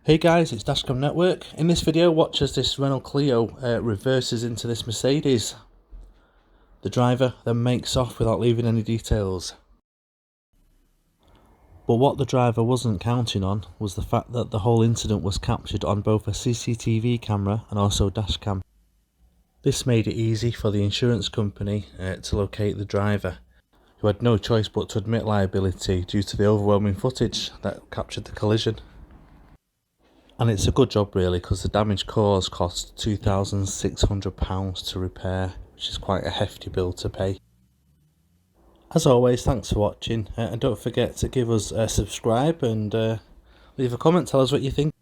Hey guys, it's Dashcam Network. In this video, watch as this Renault Clio reverses into this Mercedes. The driver then makes off without leaving any details. But what the driver wasn't counting on was the fact that the whole incident was captured on both a CCTV camera and also dashcam. This made it easy for the insurance company to locate the driver, who had no choice but to admit liability due to the overwhelming footage that captured the collision. And it's a good job really, because the damage caused cost £2,600 to repair, which is quite a hefty bill to pay. As always, thanks for watching, and don't forget to give us a subscribe and leave a comment, tell us what you think.